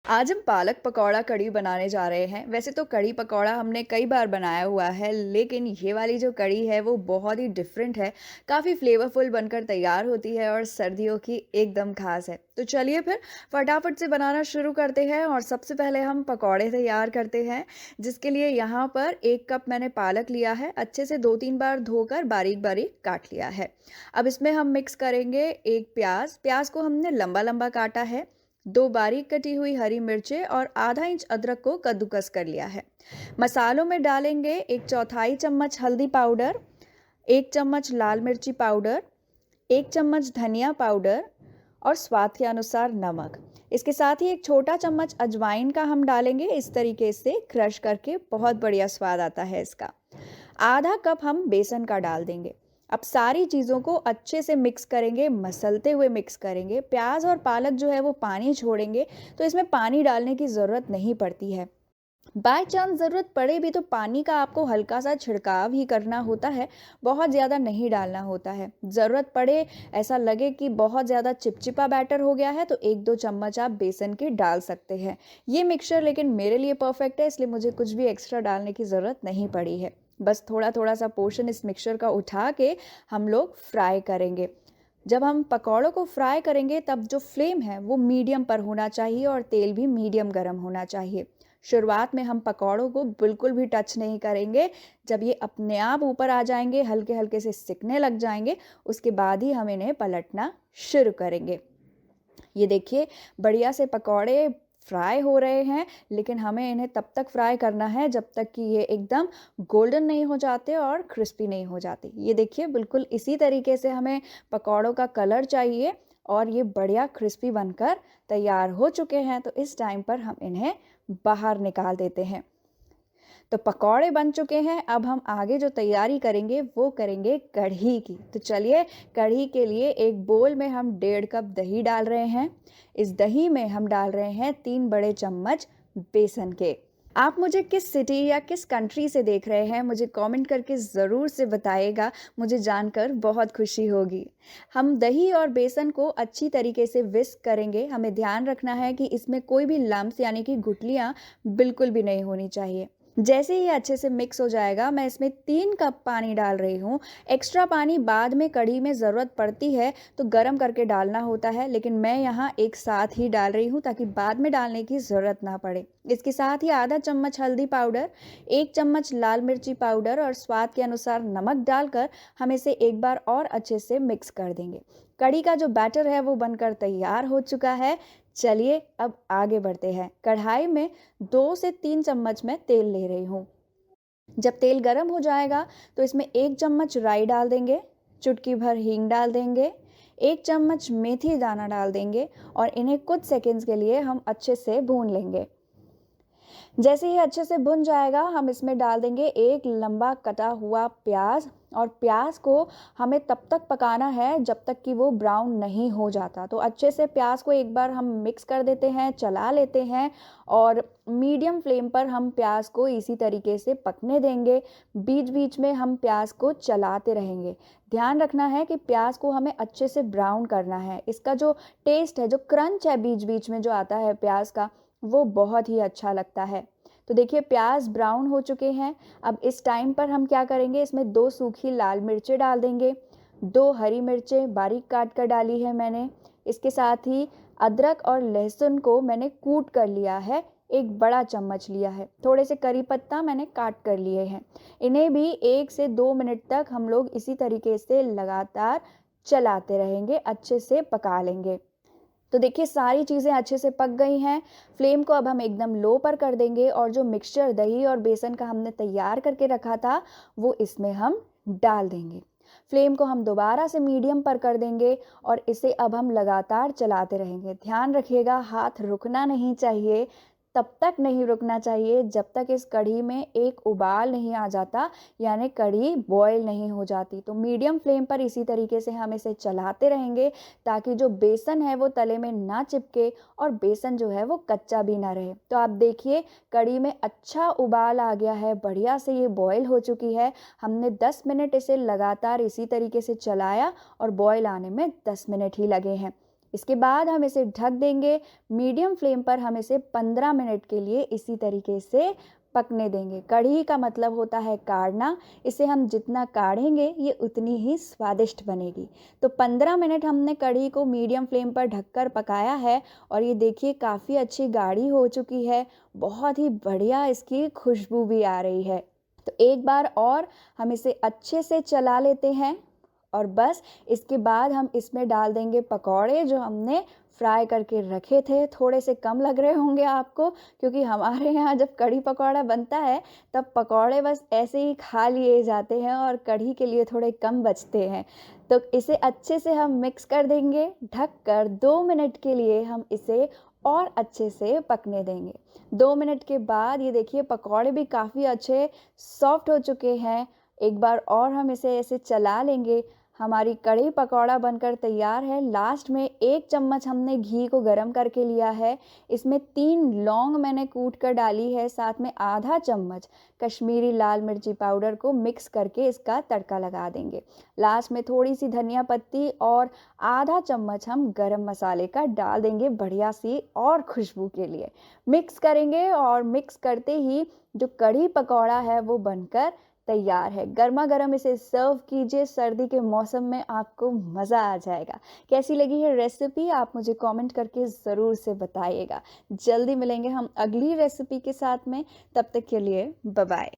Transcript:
आज हम पालक पकौड़ा कढ़ी बनाने जा रहे हैं। वैसे तो कढ़ी पकौड़ा हमने कई बार बनाया हुआ है, लेकिन ये वाली जो कढ़ी है वो बहुत ही डिफरेंट है। काफ़ी फ्लेवरफुल बनकर तैयार होती है और सर्दियों की एकदम खास है। तो चलिए फिर फटाफट से बनाना शुरू करते हैं और सबसे पहले हम पकौड़े तैयार करते हैं। जिसके लिए यहाँ पर 1 कप मैंने पालक लिया है, अच्छे से 2-3 बार धोकर बारीक बारीक काट लिया है। अब इसमें हम मिक्स करेंगे एक प्याज। प्याज को हमने लंबा लंबा काटा है। 2 बारीक कटी हुई हरी मिर्चें और आधा इंच अदरक को कद्दूकस कर लिया है। मसालों में डालेंगे 1/4 चम्मच हल्दी पाउडर, 1 चम्मच लाल मिर्ची पाउडर, 1 चम्मच धनिया पाउडर और स्वाद के अनुसार नमक। इसके साथ ही एक छोटा चम्मच अजवाइन का हम डालेंगे। इस तरीके से क्रश करके बहुत बढ़िया स्वाद आता है इसका। आधा कप हम बेसन का डाल देंगे। अब सारी चीज़ों को अच्छे से मिक्स करेंगे, मसलते हुए मिक्स करेंगे। प्याज और पालक जो है वो पानी छोड़ेंगे, तो इसमें पानी डालने की ज़रूरत नहीं पड़ती है। बाय चांस ज़रूरत पड़े भी तो पानी का आपको हल्का सा छिड़काव ही करना होता है, बहुत ज़्यादा नहीं डालना होता है। ज़रूरत पड़े, ऐसा लगे कि बहुत ज़्यादा चिपचिपा बैटर हो गया है, तो 1-2 चम्मच आप बेसन के डाल सकते हैं। ये मिक्सचर लेकिन मेरे लिए परफेक्ट है, इसलिए मुझे कुछ भी एक्स्ट्रा डालने की ज़रूरत नहीं पड़ी है। बस थोड़ा थोड़ा सा पोर्शन इस मिक्सचर का उठा के हम लोग फ्राई करेंगे। जब हम पकौड़ों को फ्राई करेंगे तब जो फ्लेम है वो मीडियम पर होना चाहिए और तेल भी मीडियम गर्म होना चाहिए। शुरुआत में हम पकौड़ों को बिल्कुल भी टच नहीं करेंगे। जब ये अपने आप ऊपर आ जाएंगे, हल्के हल्के से सिकने लग जाएंगे, उसके बाद ही हम इन्हें पलटना शुरू करेंगे। ये देखिए, बढ़िया से पकौड़े फ्राई हो रहे हैं, लेकिन हमें इन्हें तब तक फ्राई करना है जब तक कि ये एकदम गोल्डन नहीं हो जाते और क्रिस्पी नहीं हो जाते। ये देखिए, बिल्कुल इसी तरीके से हमें पकौड़ों का कलर चाहिए और ये बढ़िया क्रिस्पी बनकर तैयार हो चुके हैं। तो इस टाइम पर हम इन्हें बाहर निकाल देते हैं। तो पकौड़े बन चुके हैं। अब हम आगे जो तैयारी करेंगे वो करेंगे कढ़ी की। तो चलिए, कढ़ी के लिए एक बोल में हम 1.5 कप दही डाल रहे हैं। इस दही में हम डाल रहे हैं 3 बड़े चम्मच बेसन के। आप मुझे किस सिटी या किस कंट्री से देख रहे हैं, मुझे कमेंट करके ज़रूर से बताइएगा। मुझे जानकर बहुत खुशी होगी। हम दही और बेसन को अच्छी तरीके से विस्क करेंगे। हमें ध्यान रखना है कि इसमें कोई भी लम्प्स यानी कि गुठलियाँ बिल्कुल भी नहीं होनी चाहिए। जैसे ही अच्छे से मिक्स हो जाएगा, मैं इसमें 3 कप पानी डाल रही हूँ। एक्स्ट्रा पानी बाद में कढ़ी में ज़रूरत पड़ती है तो गर्म करके डालना होता है, लेकिन मैं यहाँ एक साथ ही डाल रही हूँ ताकि बाद में डालने की ज़रूरत ना पड़े। इसके साथ ही आधा चम्मच हल्दी पाउडर, 1 चम्मच लाल मिर्ची पाउडर और स्वाद के अनुसार नमक डालकर हम इसे एक बार और अच्छे से मिक्स कर देंगे। कढ़ी का जो बैटर है वो बनकर तैयार हो चुका है। चलिए अब आगे बढ़ते हैं। कढ़ाई में 2 से 3 चम्मच मैं तेल ले रही हूँ। जब तेल गर्म हो जाएगा तो इसमें 1 चम्मच राई डाल देंगे, चुटकी भर हींग डाल देंगे, 1 चम्मच मेथी दाना डाल देंगे और इन्हें कुछ सेकंड्स के लिए हम अच्छे से भून लेंगे। जैसे ही अच्छे से भुन जाएगा, हम इसमें डाल देंगे एक लंबा कटा हुआ प्याज और प्याज को हमें तब तक पकाना है जब तक कि वो ब्राउन नहीं हो जाता। तो अच्छे से प्याज को एक बार हम मिक्स कर देते हैं, चला लेते हैं और मीडियम फ्लेम पर हम प्याज को इसी तरीके से पकने देंगे। बीच बीच में हम प्याज को चलाते रहेंगे। ध्यान रखना है कि प्याज को हमें अच्छे से ब्राउन करना है। इसका जो टेस्ट है, जो क्रंच है बीच बीच में जो आता है प्याज का, वो बहुत ही अच्छा लगता है। तो देखिए, प्याज ब्राउन हो चुके हैं। अब इस टाइम पर हम क्या करेंगे, इसमें 2 सूखी लाल मिर्चें डाल देंगे, 2 हरी मिर्चें बारीक काट कर डाली है मैंने। इसके साथ ही अदरक और लहसुन को मैंने कूट कर लिया है, 1 बड़ा चम्मच लिया है। थोड़े से करी पत्ता मैंने काट कर लिए हैं। इन्हें भी 1 से 2 मिनट तक हम लोग इसी तरीके से लगातार चलाते रहेंगे, अच्छे से पका लेंगे। तो देखिए, सारी चीज़ें अच्छे से पक गई हैं। फ्लेम को अब हम एकदम लो पर कर देंगे और जो मिक्सचर दही और बेसन का हमने तैयार करके रखा था वो इसमें हम डाल देंगे। फ्लेम को हम दोबारा से मीडियम पर कर देंगे और इसे अब हम लगातार चलाते रहेंगे। ध्यान रखिएगा, हाथ रुकना नहीं चाहिए। तब तक नहीं रुकना चाहिए जब तक इस कढ़ी में एक उबाल नहीं आ जाता, यानी कढ़ी बॉयल नहीं हो जाती। तो मीडियम फ्लेम पर इसी तरीके से हम इसे चलाते रहेंगे ताकि जो बेसन है वो तले में ना चिपके और बेसन जो है वो कच्चा भी ना रहे। तो आप देखिए, कढ़ी में अच्छा उबाल आ गया है, बढ़िया से ये बॉयल हो चुकी है। हमने 10 मिनट इसे लगातार इसी तरीके से चलाया और बॉयल आने में 10 मिनट ही लगे हैं। इसके बाद हम इसे ढक देंगे। मीडियम फ्लेम पर हम इसे 15 मिनट के लिए इसी तरीके से पकने देंगे। कढ़ी का मतलब होता है काढ़ना, इसे हम जितना काढ़ेंगे ये उतनी ही स्वादिष्ट बनेगी। तो 15 मिनट हमने कढ़ी को मीडियम फ्लेम पर ढककर पकाया है और ये देखिए काफ़ी अच्छी गाढ़ी हो चुकी है। बहुत ही बढ़िया इसकी खुशबू भी आ रही है। तो एक बार और हम इसे अच्छे से चला लेते हैं और बस इसके बाद हम इसमें डाल देंगे पकौड़े जो हमने फ्राई करके रखे थे। थोड़े से कम लग रहे होंगे आपको, क्योंकि हमारे यहाँ जब कढ़ी पकौड़ा बनता है तब पकौड़े बस ऐसे ही खा लिए जाते हैं और कढ़ी के लिए थोड़े कम बचते हैं। तो इसे अच्छे से हम मिक्स कर देंगे। ढक कर 2 मिनट के लिए हम इसे और अच्छे से पकने देंगे। 2 मिनट के बाद ये देखिए पकौड़े भी काफ़ी अच्छे सॉफ्ट हो चुके हैं। एक बार और हम इसे ऐसे चला लेंगे। हमारी कढ़ी पकौड़ा बनकर तैयार है। लास्ट में 1 चम्मच हमने घी को गरम करके लिया है। इसमें 3 लौंग मैंने कूट कर डाली है, साथ में आधा चम्मच कश्मीरी लाल मिर्ची पाउडर को मिक्स करके इसका तड़का लगा देंगे। लास्ट में थोड़ी सी धनिया पत्ती और आधा चम्मच हम गरम मसाले का डाल देंगे बढ़िया सी और खुशबू के लिए। मिक्स करेंगे और मिक्स करते ही जो कढ़ी पकौड़ा है वो बनकर तैयार है। गरमा-गरम इसे सर्व कीजिए। सर्दी के मौसम में आपको मज़ा आ जाएगा। कैसी लगी है रेसिपी आप मुझे कमेंट करके ज़रूर से बताइएगा। जल्दी मिलेंगे हम अगली रेसिपी के साथ में। तब तक के लिए बाय बाय।